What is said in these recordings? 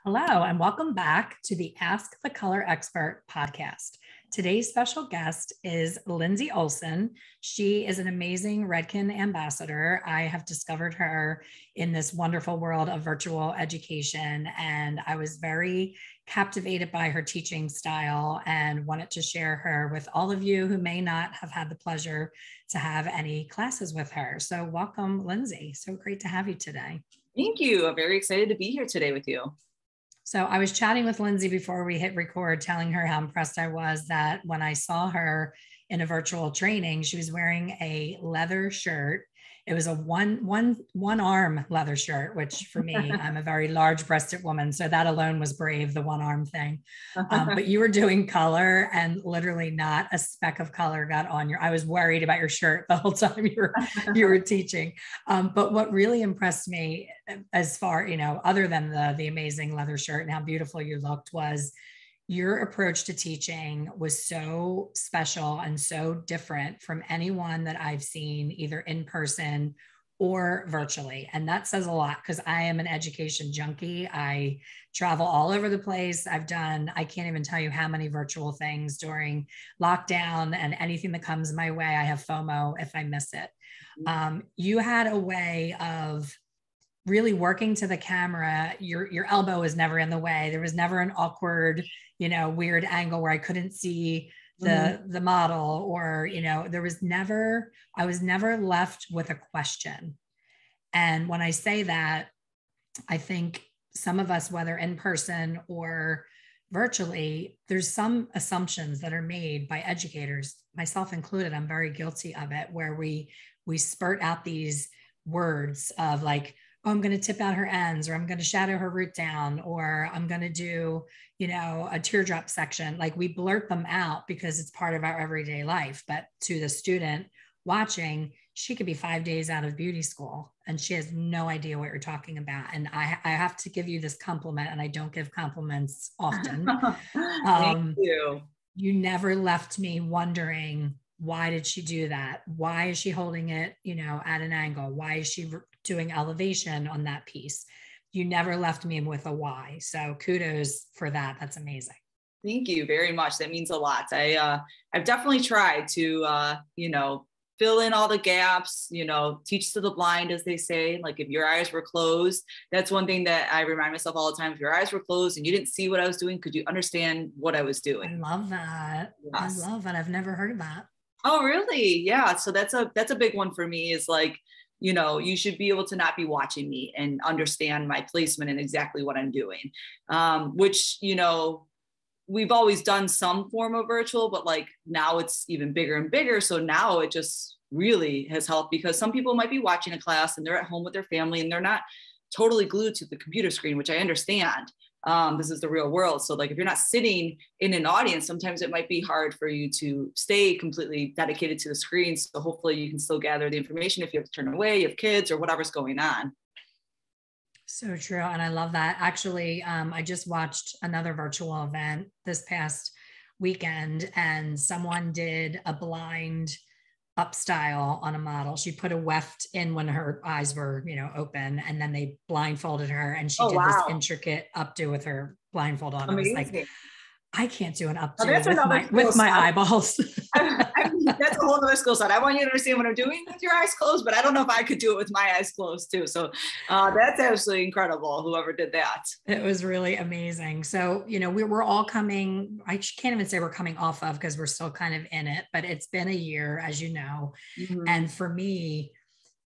Hello, and welcome back to the Ask the Color Expert podcast. Today's special guest is Lindey Olson. She is an amazing Redken ambassador. I have discovered her in this wonderful world of virtual education, and I was very captivated by her teaching style and wanted to share her with all of you who may not have had the pleasure to have any classes with her. So welcome, Lindsey. So great to have you today. Thank you. I'm very excited to be here today with you. So I was chatting with Lindsey before we hit record, telling her how impressed I was that when I saw her in a virtual training, she was wearing a leather shirt. It was a one arm leather shirt, which for me, I'm a very large breasted woman. So that alone was brave, the one arm thing. But you were doing color and literally not a speck of color got on I was worried about your shirt the whole time you were teaching. But what really impressed me as far, other than the amazing leather shirt and how beautiful you looked, was your approach to teaching was so special and so different from anyone that I've seen either in person or virtually. And that says a lot because I am an education junkie. I travel all over the place. I can't even tell you how many virtual things during lockdown, and anything that comes my way, I have FOMO if I miss it. You had a way of really working to the camera. Your elbow was never in the way. There was never an awkward, weird angle where I couldn't see the model, or, I was never left with a question. And when I say that, I think some of us, whether in person or virtually, there's some assumptions that are made by educators, myself included. I'm very guilty of it, where we spurt out these words of like, oh, I'm going to tip out her ends, or I'm going to shadow her root down, or I'm going to do, a teardrop section. Like, we blurt them out because it's part of our everyday life. But to the student watching, she could be 5 days out of beauty school and she has no idea what you're talking about. And I have to give you this compliment, and I don't give compliments often. Thank you. You never left me wondering, why did she do that? Why is she holding it, at an angle? Why is she doing elevation on that piece? You never left me with a why. So kudos for that. That's amazing. Thank you very much. That means a lot. I've definitely tried to, fill in all the gaps, teach to the blind, as they say. Like, if your eyes were closed, that's one thing that I remind myself all the time. If your eyes were closed and you didn't see what I was doing, could you understand what I was doing? I love that. Yes. I love that. I've never heard of that. Oh, really? Yeah. So that's a big one for me, is like, you should be able to not be watching me and understand my placement and exactly what I'm doing. Which, we've always done some form of virtual, but like now it's even bigger and bigger. So now it just really has helped, because some people might be watching a class and they're at home with their family and they're not totally glued to the computer screen, which I understand. This is the real world. So like, if you're not sitting in an audience, sometimes it might be hard for you to stay completely dedicated to the screen. So hopefully you can still gather the information if you have to turn away, you have kids or whatever's going on. So true. And I love that. Actually, I just watched another virtual event this past weekend, and someone did a blind up style on a model. She put a weft in when her eyes were, open, and then they blindfolded her, and she did this intricate updo with her blindfold on. Amazing. It was like, I can't do an updo with my eyeballs. That's a whole other skill set. I want you to understand what I'm doing with your eyes closed, but I don't know if I could do it with my eyes closed too. So that's absolutely incredible, whoever did that. It was really amazing. So, we're all coming, I can't even say we're coming off of, because we're still kind of in it, but it's been a year, as you know. Mm-hmm. And for me,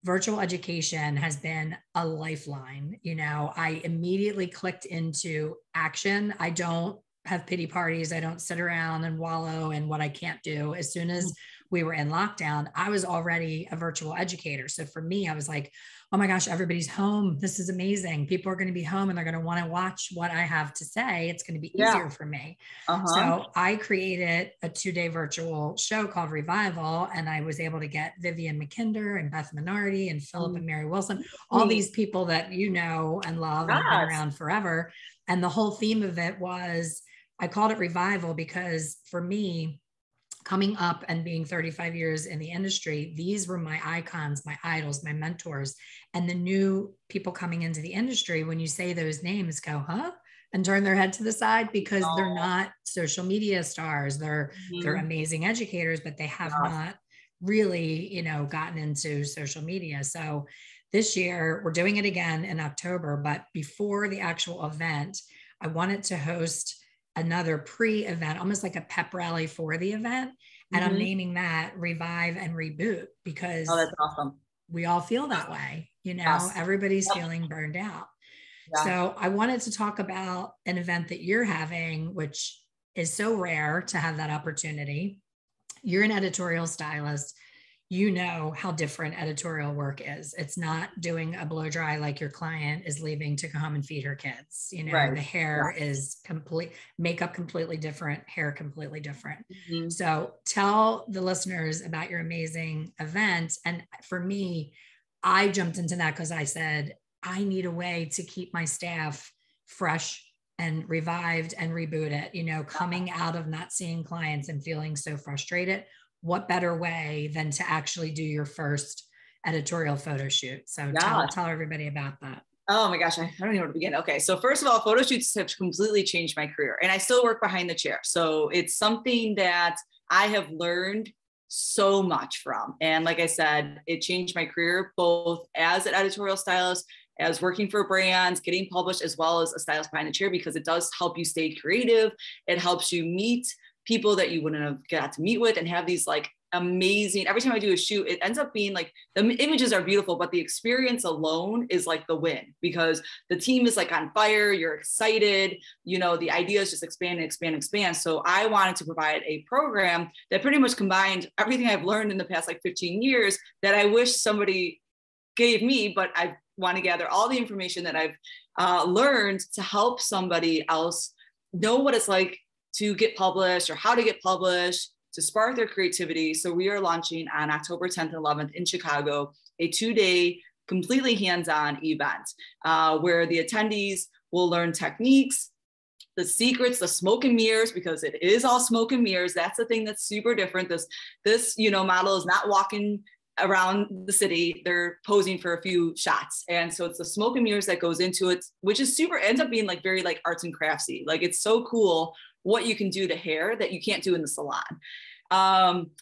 virtual education has been a lifeline. I immediately clicked into action. I don't have pity parties. I don't sit around and wallow in what I can't do. As soon as we were in lockdown, I was already a virtual educator. So for me, I was like, oh my gosh, everybody's home. This is amazing. People are going to be home and they're going to want to watch what I have to say. It's going to be easier for me. So I created a 2-day virtual show called Revival. And I was able to get Vivian McKinder and Beth Minardi and Philip and Mary Wilson, all these people that you know and love and have been around forever. And the whole theme of it was, I called it Revival because for me, coming up and being 35 years in the industry, these were my icons, my idols, my mentors. And the new people coming into the industry, when you say those names, go, huh? and turn their head to the side because they're No. not social media stars. They're Mhm. amazing educators, but they have Yes. not really, gotten into social media. So this year we're doing it again in October, but before the actual event, I wanted to host another pre-event, almost like a pep rally for the event. And I'm Mhm. naming that Revive and Reboot Oh, because that's awesome. we all feel that way. Yes. Everybody's Yep. feeling burned out. Yeah. So I wanted to talk about an event that you're having, which is so rare to have that opportunity. You're an editorial stylist. You know how different editorial work is. It's not doing a blow dry like your client is leaving to go home and feed her kids. Right. The hair Yeah. is complete, makeup completely different, hair completely different. Mhm. So tell the listeners about your amazing event. And for me, I jumped into that because I said, I need a way to keep my staff fresh and revived and reboot it, coming out of not seeing clients and feeling so frustrated. What better way than to actually do your first editorial photo shoot? So Yeah. tell everybody about that. Oh my gosh, I don't even know where to begin. Okay, so first of all, photo shoots have completely changed my career, and I still work behind the chair. So it's something that I have learned so much from. And like I said, it changed my career both as an editorial stylist, as working for brands, getting published, as well as a stylist behind the chair, because it does help you stay creative. It helps you meet people that you wouldn't have got to meet with and have these like amazing, every time I do a shoot, it ends up being like the images are beautiful, but the experience alone is like the win because the team is like on fire, you're excited, the ideas just expand and expand and expand. So I wanted to provide a program that pretty much combined everything I've learned in the past like 15 years that I wish somebody gave me, but I want to gather all the information that I've learned to help somebody else know what it's like to get published or how to get published, to spark their creativity. So we are launching on October 10th and 11th in Chicago, a 2-day completely hands-on event where the attendees will learn techniques, the secrets, the smoke and mirrors, because it is all smoke and mirrors. That's the thing that's super different. This model is not walking around the city. They're posing for a few shots. And so it's the smoke and mirrors that goes into it, which is ends up being like very like arts and craftsy. Like it's so cool what you can do to hair that you can't do in the salon.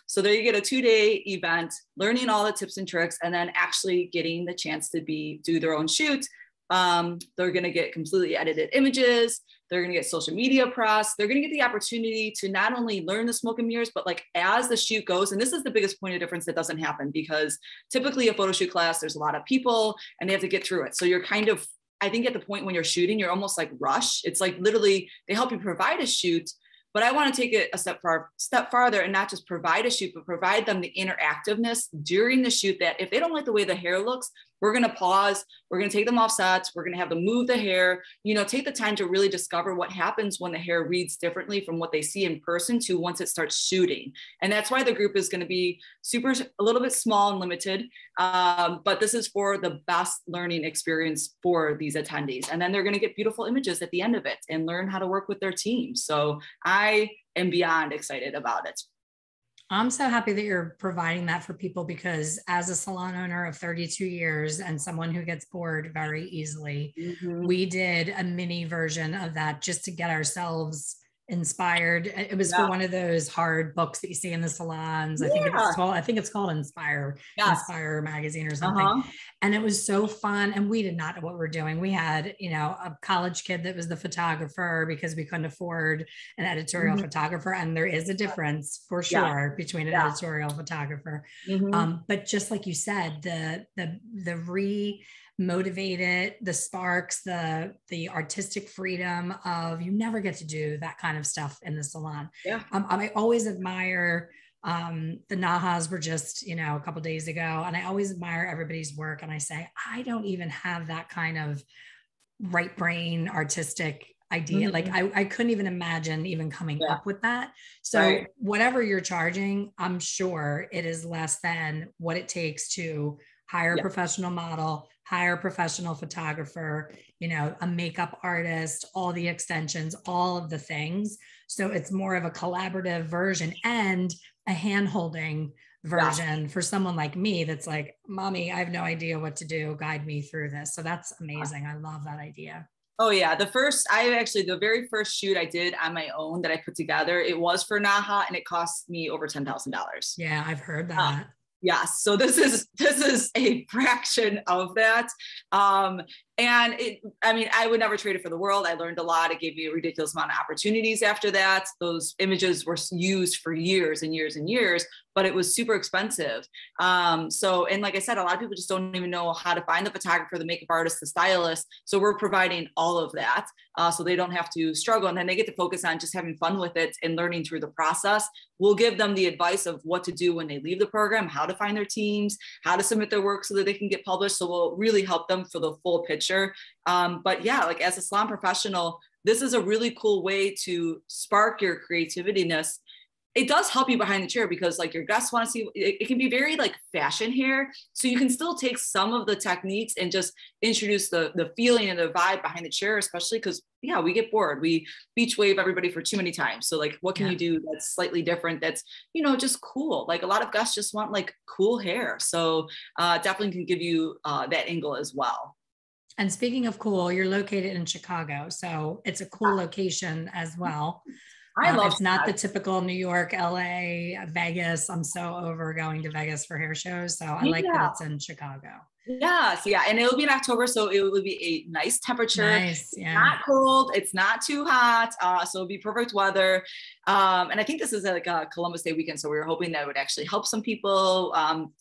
So there you get a 2-day event, learning all the tips and tricks, and then actually getting the chance to do their own shoot. They're going to get completely edited images. They're going to get social media press. They're going to get the opportunity to not only learn the smoke and mirrors, but like as the shoot goes, and this is the biggest point of difference that doesn't happen because typically a photo shoot class, there's a lot of people and they have to get through it. So you're kind of, I think at the point when you're shooting, you're almost like rush. It's like literally they help you provide a shoot, but I want to take it a step farther and not just provide a shoot, but provide them the interactiveness during the shoot that if they don't like the way the hair looks, we're going to pause. We're going to take them off sets. We're going to have them move the hair, take the time to really discover what happens when the hair reads differently from what they see in person to once it starts shooting. And that's why the group is going to be a little bit small and limited. But this is for the best learning experience for these attendees. And then they're going to get beautiful images at the end of it and learn how to work with their team. So I am beyond excited about it. I'm so happy that you're providing that for people because as a salon owner of 32 years and someone who gets bored very easily, we did a mini version of that just to get ourselves inspired. It was for one of those hard books that you see in the salons. I think it's called Inspire magazine or something. And it was so fun. And we did not know what we were doing. We had, a college kid that was the photographer because we couldn't afford an editorial photographer. And there is a difference for sure between an editorial photographer. But just like you said, the motivated, the sparks, the artistic freedom of you never get to do that kind of stuff in the salon. I always admire the Nahas were just a couple of days ago, and I always admire everybody's work, and I say I don't even have that kind of right brain artistic idea. Like I couldn't even imagine even coming up with that. So whatever you're charging, I'm sure it is less than what it takes to hire a professional model, hire a professional photographer, a makeup artist, all the extensions, all of the things. So it's more of a collaborative version and a hand-holding version for someone like me that's like, mommy, I have no idea what to do. Guide me through this. So that's amazing. I love that idea. Oh yeah, the very first shoot I did on my own that I put together, it was for NAHA and it cost me over $10,000. Yeah, I've heard that. Yes. So this is a fraction of that. And I mean, I would never trade it for the world. I learned a lot. It gave me a ridiculous amount of opportunities after that. Those images were used for years and years and years, but it was super expensive. And like I said, a lot of people just don't even know how to find the photographer, the makeup artist, the stylist. So we're providing all of that. So they don't have to struggle. And then they get to focus on just having fun with it and learning through the process. We'll give them the advice of what to do when they leave the program, how to find their teams, how to submit their work so that they can get published. So we'll really help them for the full picture. But yeah, like as a salon professional, this is a really cool way to spark your creativiness. It does help you behind the chair because like your guests want to see, it can be very like fashion hair. So you can still take some of the techniques and just introduce the feeling and the vibe behind the chair, especially because yeah, we get bored. We beach wave everybody for too many times. So like, what can you do that's slightly different? That's, just cool. Like a lot of guests just want like cool hair. So definitely can give you that angle as well. And speaking of cool, you're located in Chicago, so it's a cool location as well. I love it's not the typical New York, LA, Vegas. I'm so over going to Vegas for hair shows. So I like that it's in Chicago. Yes, yeah, and it'll be in October, so it will be a nice temperature. Nice, yeah. Not cold, it's not too hot, so it'll be perfect weather. And I think this is like a Columbus Day weekend, so we were hoping that it would actually help some people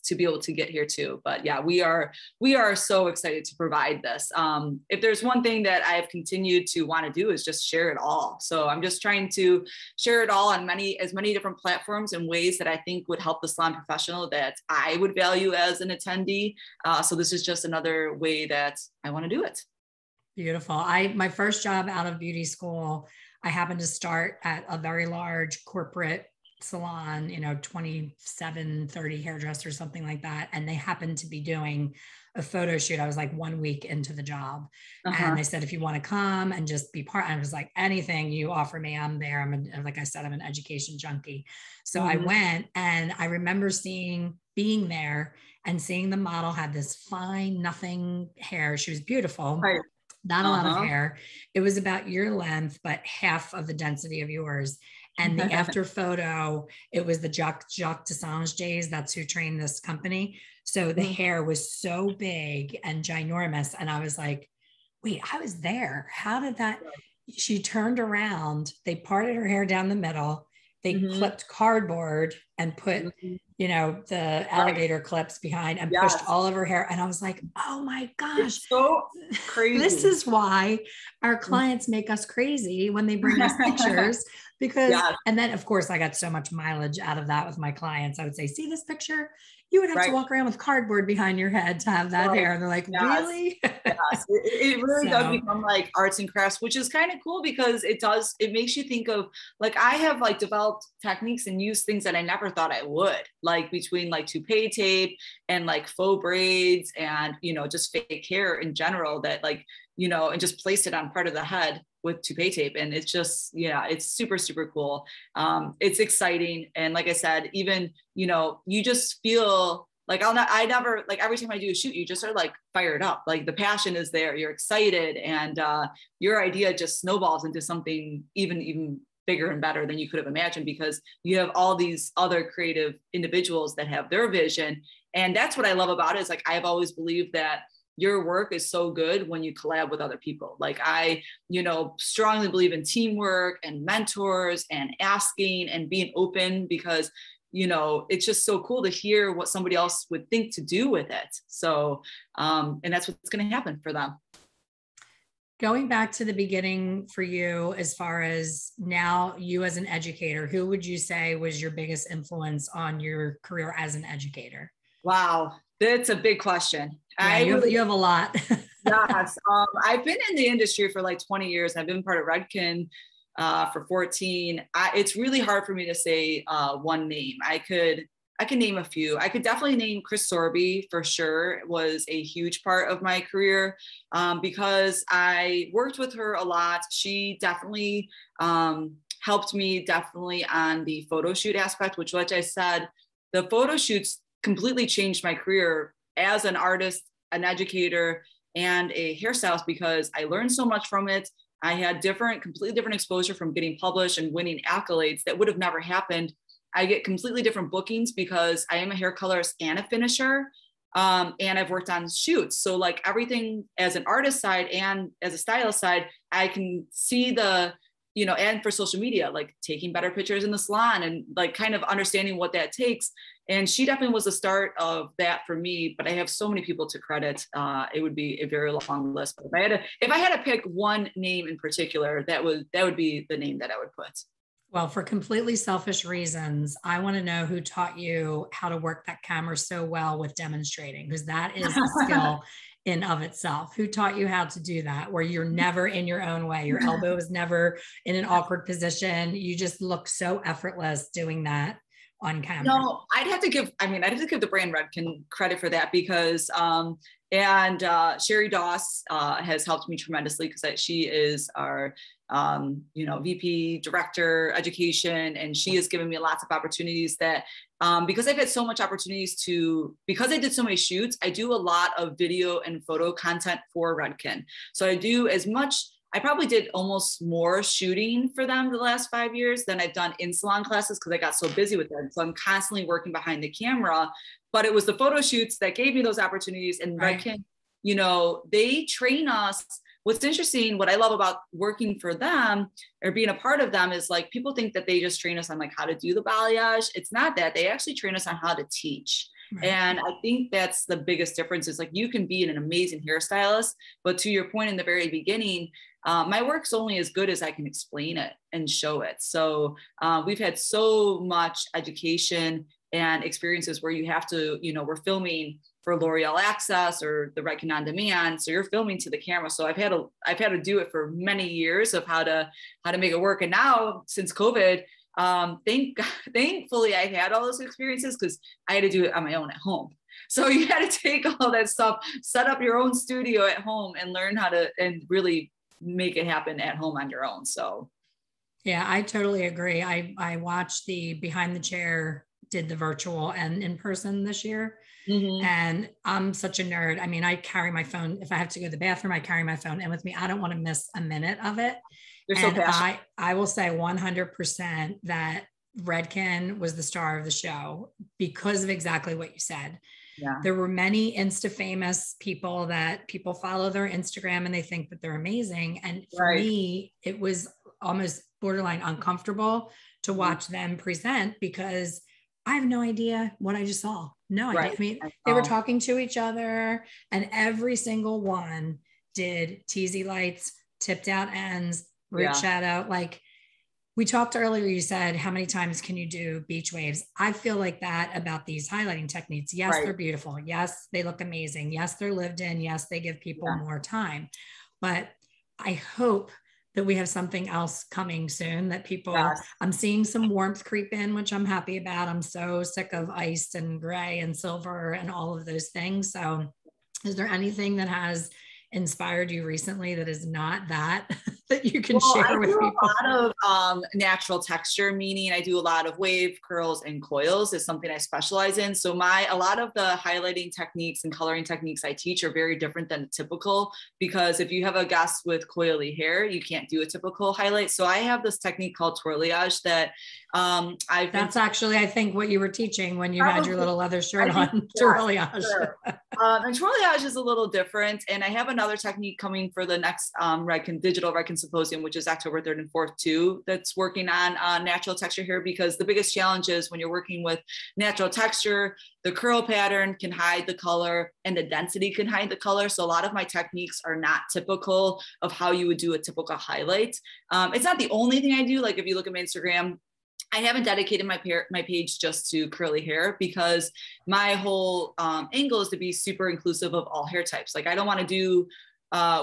to be able to get here too. But yeah, we are so excited to provide this. If there's one thing that I've continued to want to do is just share it all. So I'm just trying to share it all on as many different platforms and ways that I think would help the salon professional that I would value as an attendee. So this is just another way that I want to do it. Beautiful. My first job out of beauty school, I happened to start at a very large corporate salon, 27, 30 hairdressers, something like that. And they happened to be doing a photo shoot. I was like 1 week into the job. And they said, if you want to come and just be part, I was like, anything you offer me, I'm there. Like I said, I'm an education junkie. So I went, and I remember being there and seeing the model had this fine, nothing hair. She was beautiful. Right. Not a lot of hair. It was about your length, but half of the density of yours. And the after photo, it was the Jacques Dessange days. That's who trained this company. So the hair was so big and ginormous. And I was like, wait, I was there. How did that? She turned around. They parted her hair down the middle. They clipped cardboard and put, the alligator clips behind and pushed all of her hair. And I was like, oh my gosh, it's so crazy. This is why our clients make us crazy when they bring us pictures because, and then of course I got so much mileage out of that with my clients. I would say, see this picture? You would have to walk around with cardboard behind your head to have that hair. And they're like, really? Yes. It really does become like arts and crafts, which is kind of cool because it makes you think of like, I have like developed techniques and used things that I never thought I would, like between like toupee tape and like faux braids and, just fake hair in general that like, and just placed it on part of the head with toupee tape. And it's just, it's super, super cool. It's exciting. And like I said, even, you just feel like I never, like every time I do a shoot, you just are like fired up. Like the passion is there, you're excited, and your idea just snowballs into something even bigger and better than you could have imagined because you have all these other creative individuals that have their vision. And that's what I love about it is like, I've always believed that your work is so good when you collab with other people. Like I, strongly believe in teamwork and mentors and asking and being open because, it's just so cool to hear what somebody else would think to do with it. So, and that's what's going to happen for them. Going back to the beginning for you, as far as now you as an educator, who would you say was your biggest influence on your career as an educator? Wow, that's a big question. Yeah, you have a lot. Yes. I've been in the industry for like 20 years. I've been part of Redken for 14. It's really hard for me to say one name. I can name a few. I could definitely name Chris Sorby for sure. It was a huge part of my career because I worked with her a lot. She definitely helped me on the photo shoot aspect, which like I said, the photo shoots completely changed my career as an artist, an educator, and a hairstylist because I learned so much from it. I had completely different exposure from getting published and winning accolades that would have never happened. I get completely different bookings because I am a hair colorist and a finisher. And I've worked on shoots. So like everything as an artist side and as a stylist side, I can see the, and for social media, like taking better pictures in the salon and like kind of understanding what that takes. And she definitely was the start of that for me, but I have so many people to credit. It would be a very long list. But if I had to pick one name in particular, that would be the name that I would put. Well, for completely selfish reasons, I want to know who taught you how to work that camera so well with demonstrating, because that is a skill in of itself. Who taught you how to do that, where you're never in your own way? Your elbow is never in an awkward position. You just look so effortless doing that on camera. No, I'd have to give the brand Redken credit for that because, Sherry Doss has helped me tremendously because she is our, VP director education. And she has given me lots of opportunities that, because I've had so much opportunities because I did so many shoots, I do a lot of video and photo content for Redken. So I probably did almost more shooting for them the last 5 years than I've done in salon classes because I got so busy with them. So I'm constantly working behind the camera, but it was the photo shoots that gave me those opportunities. And right. Redken, they train us. What's interesting, what I love about working for them or being a part of them is like, people think that they just train us on like how to do the balayage. It's not that. They actually train us on how to teach. Right. And I think that's the biggest difference is like, you can be an amazing hairstylist, but to your point in the very beginning, my work's only as good as I can explain it and show it. So we've had so much education and experiences where you have to, we're filming for L'Oreal Access or the Redken On Demand. So you're filming to the camera. So I've had to do it for many years of how to make it work. And now since COVID, thankfully I had all those experiences because I had to do it on my own at home. So you had to take all that stuff, set up your own studio at home and learn how to, and really make it happen at home on your own. So. Yeah, I totally agree. I watched the Behind the Chair did the virtual and in person this year. Mm-hmm. And I'm such a nerd. I mean, I carry my phone. If I have to go to the bathroom, I carry my phone in with me. I don't want to miss a minute of it. You're so passionate. I will say 100% that Redken was the star of the show because of exactly what you said. Yeah. There were many Insta famous people that people follow their Instagram and they think that they're amazing. And for me, it was almost borderline uncomfortable to watch them present because I have no idea what I just saw. No idea. I mean, they were talking to each other and every single one did teasy lights, tipped out ends, root shadow. Like we talked earlier, you said, how many times can you do beach waves? I feel like that about these highlighting techniques. Yes, they're beautiful. Yes, they look amazing. Yes, they're lived in. Yes, they give people more time. But I hope that we have something else coming soon that people, I'm seeing some warmth creep in, which I'm happy about. I'm so sick of ice and gray and silver and all of those things. So is there anything that has inspired you recently that is not that you can share with people? I do a lot of natural texture, meaning I do a lot of wave, curls, and coils is something I specialize in. So a lot of the highlighting techniques and coloring techniques I teach are very different than typical, because if you have a guest with coily hair, you can't do a typical highlight. So I have this technique called twirliage that that's actually, I think, what you were teaching when you had your little leather shirt on. Twirliage. Sure. And twirliage is a little different. And I have another technique coming for the next digital Redken Symposium, which is October 3rd and 4th too, that's working on natural texture here, because the biggest challenge is when you're working with natural texture, the curl pattern can hide the color and the density can hide the color. So a lot of my techniques are not typical of how you would do a typical highlight. It's not the only thing I do. Like if you look at my Instagram, I haven't dedicated my page just to curly hair, because my whole angle is to be super inclusive of all hair types. Like I don't want to do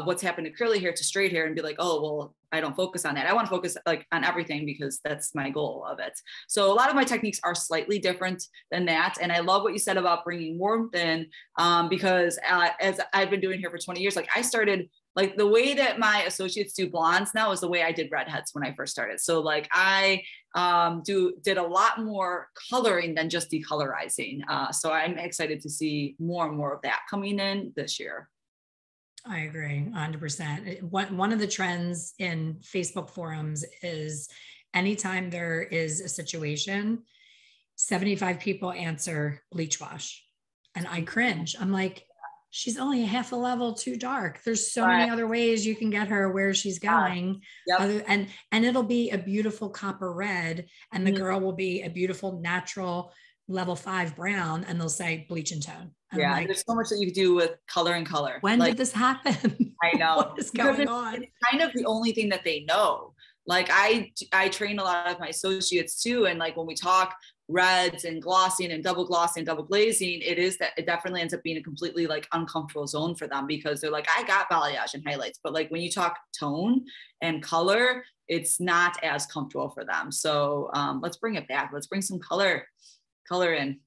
what's happened to curly hair to straight hair and be like, oh, well, I don't focus on that. I want to focus like on everything, because that's my goal of it. So a lot of my techniques are slightly different than that. And I love what you said about bringing warmth in, because as I've been doing hair for 20 years, like I started, like the way that my associates do blondes now is the way I did redheads when I first started. So like I did a lot more coloring than just decolorizing. So I'm excited to see more and more of that coming in this year. I agree 100%. One of the trends in Facebook forums is anytime there is a situation, 75 people answer bleach wash. And I cringe. I'm like, she's only a half a level too dark. There's so many other ways you can get her where she's going. Yep. And it'll be a beautiful copper red, and the girl will be a beautiful natural level 5 brown, and they'll say bleach and tone. And Yeah, like, there's so much that you can do with color and color. When did this happen? I know. What is going on? It's kind of the only thing that they know. Like I train a lot of my associates too. And like when we talk reds and glossing and double glossing and double glazing, it definitely ends up being a completely like uncomfortable zone for them, because they're like, I got balayage and highlights. But like when you talk tone and color, it's not as comfortable for them. So let's bring it back. Let's bring some color in.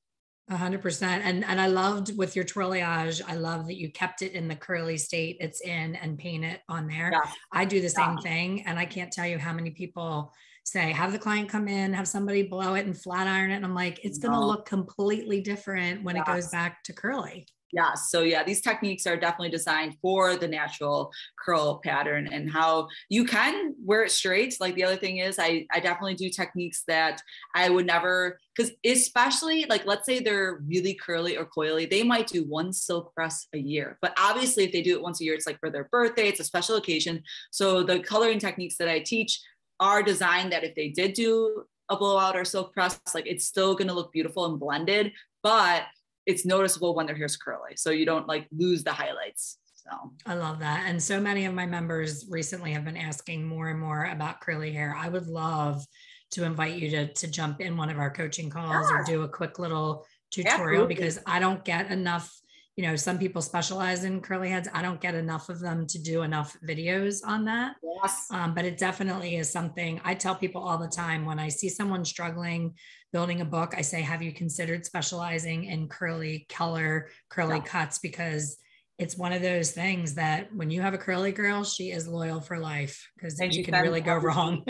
100%. And I loved with your twirliage, I love that you kept it in the curly state it's in and paint it on there. Yeah. I do the same thing. And I can't tell you how many people say, have the client come in, have somebody blow it and flat iron it. And I'm like, it's going to look completely different when it goes back to curly. Yeah. So yeah, these techniques are definitely designed for the natural curl pattern and how you can wear it straight. Like the other thing is I definitely do techniques that I would never, because especially like, let's say they're really curly or coily, they might do one silk press a year, but obviously if they do it once a year, it's like for their birthday, it's a special occasion. So the coloring techniques that I teach are designed that if they did do a blowout or silk press, like it's still going to look beautiful and blended, but it's noticeable when their hair's curly. So you don't like lose the highlights. So I love that. And so many of my members recently have been asking more and more about curly hair. I would love to invite you to jump in one of our coaching calls or do a quick little tutorial, because I don't get enough, you know, some people specialize in curly heads. I don't get enough of them to do enough videos on that. Yes. But it definitely is something I tell people all the time. When I see someone struggling building a book, I say, have you considered specializing in curly color, curly cuts? Because it's one of those things that when you have a curly girl, she is loyal for life, because you can really go wrong.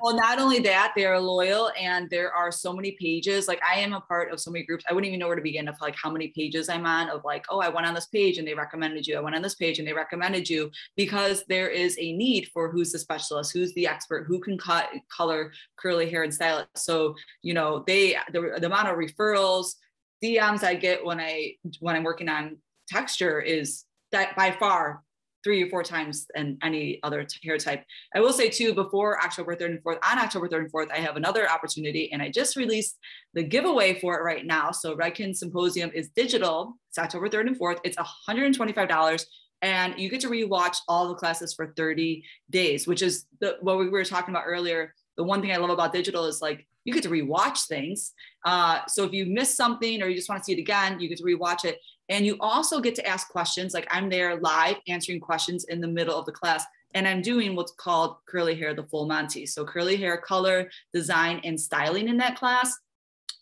Well, not only that, they're loyal, and there are so many pages. Like I am a part of so many groups. I wouldn't even know where to begin of like how many pages I'm on of like, oh, I went on this page and they recommended you. I went on this page and they recommended you, because there is a need for who's the specialist, who's the expert, who can cut, color curly hair and style it. So, you know, the amount of referrals, DMs I get when I'm working on texture is that by far 3 or 4 times than any other hair type. I will say too, before October 3rd and 4th, on October 3rd and 4th, I have another opportunity, and I just released the giveaway for it right now. So Redken Symposium is digital. It's October 3rd and 4th. It's $125, and you get to rewatch all the classes for 30 days, which is what we were talking about earlier. The one thing I love about digital is like, you get to rewatch things. So if you miss something or you just want to see it again, you get to rewatch it. And you also get to ask questions. Like I'm there live answering questions in the middle of the class. And I'm doing what's called curly hair, the full Monty. So curly hair, color, design, and styling in that class.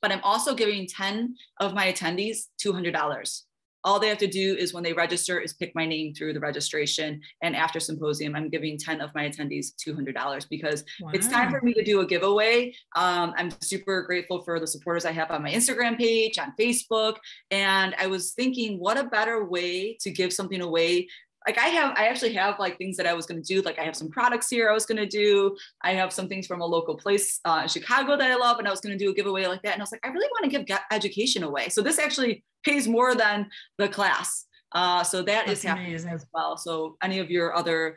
But I'm also giving 10 of my attendees $200. All they have to do is when they register is pick my name through the registration. And after symposium, I'm giving 10 of my attendees $200, because it's time for me to do a giveaway. I'm super grateful for the supporters I have on my Instagram page, on Facebook. And I was thinking, what a better way to give something away. Like I actually have like things that I was going to do. Like I have some products here I was going to do. I have some things from a local place in Chicago that I love. And I was going to do a giveaway like that. And I was like, I really want to give education away. So this actually pays more than the class. So that's is happening amazing as well. So any of your other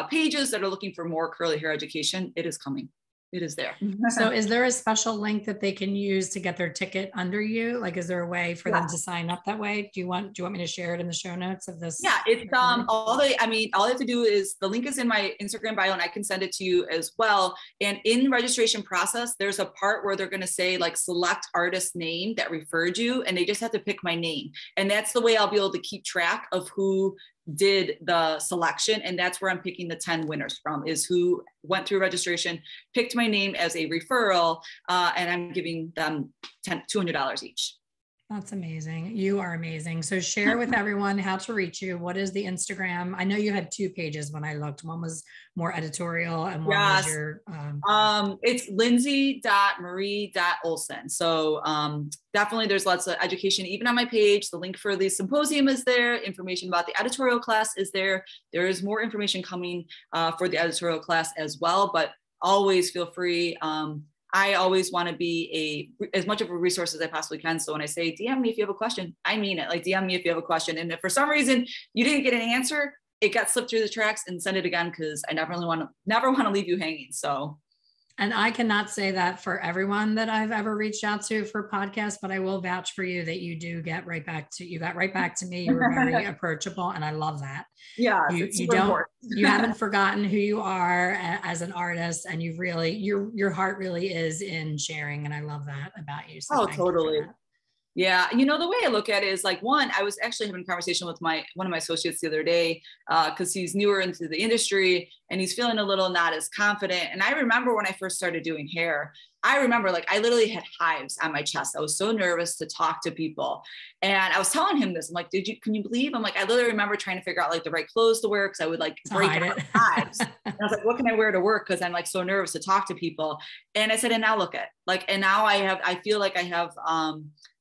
pages that are looking for more curly hair education, it is coming. It is there. So is there a special link that they can use to get their ticket under you? Like, is there a way for them to sign up that way? Do you want me to share it in the show notes of this? Yeah, it's all they have to do is the link is in my Instagram bio, and I can send it to you as well. And in registration process, there's a part where they're going to say like select artist name that referred you, and they just have to pick my name. And that's the way I'll be able to keep track of who did the selection. And that's where I'm picking the 10 winners from, is who went through registration, picked my name as a referral, and I'm giving them $200 each. That's amazing. You are amazing. So share with everyone how to reach you. What is the Instagram? I know you had 2 pages when I looked. One was more editorial and one was Yes. your It's Lindsey.Marie.Olson. So definitely there's lots of education, even on my page. The link for the symposium is there. Information about the editorial class is there. There is more information coming for the editorial class as well, but always feel free. I always want to be as much of a resource as I possibly can. So when I say DM me if you have a question, I mean it. Like, DM me if you have a question. And if for some reason you didn't get an answer, it got slipped through the tracks, and send it again, because I never want to leave you hanging. So. And I cannot say that for everyone that I've ever reached out to for podcasts, but I will vouch for you that you do get right back to, you got right back to me. You were very approachable, and I love that. Yeah, you haven't forgotten who you are as an artist, and you've really, your heart really is in sharing. And I love that about you. So totally. Yeah. The way I look at it is like, one, I was actually having a conversation with one of my associates the other day, because he's newer into the industry and he's feeling a little not as confident. And I remember when I first started doing hair, I remember like I literally had hives on my chest. I was so nervous to talk to people. And I was telling him this. I'm like, can you believe? I'm like, I literally remember trying to figure out like the right clothes to wear, because I would like break out hives. And I was like, what can I wear to work? Because I'm like so nervous to talk to people. And I said, and now look at like, and now I feel like I have,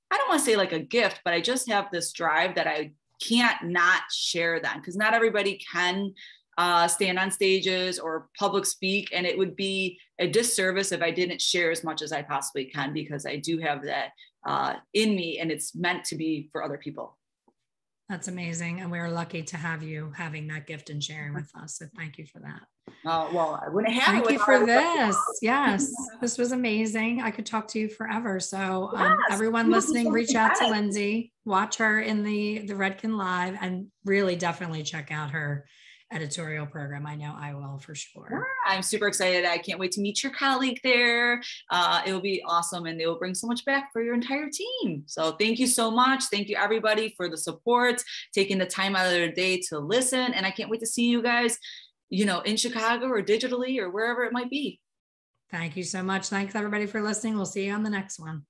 I don't want to say like a gift, but I just have this drive that I can't not share them, because not everybody can stand on stages or public speak. And it would be a disservice if I didn't share as much as I possibly can, because I do have that in me, and it's meant to be for other people. That's amazing. And we're lucky to have you having that gift and sharing with us. So thank you for that. Well, I wouldn't have Thank you for this. Yes, this was amazing. I could talk to you forever. So everyone listening, reach out to Lindsey, watch her in the Redken Live, and really definitely check out her editorial program. I know I will for sure. Yeah, I'm super excited. I can't wait to meet your colleague there. It will be awesome, and they will bring so much back for your entire team. So thank you so much. Thank you everybody for the support, taking the time out of their day to listen. And I can't wait to see you guys, in Chicago or digitally or wherever it might be. Thank you so much. Thanks everybody for listening. We'll see you on the next one.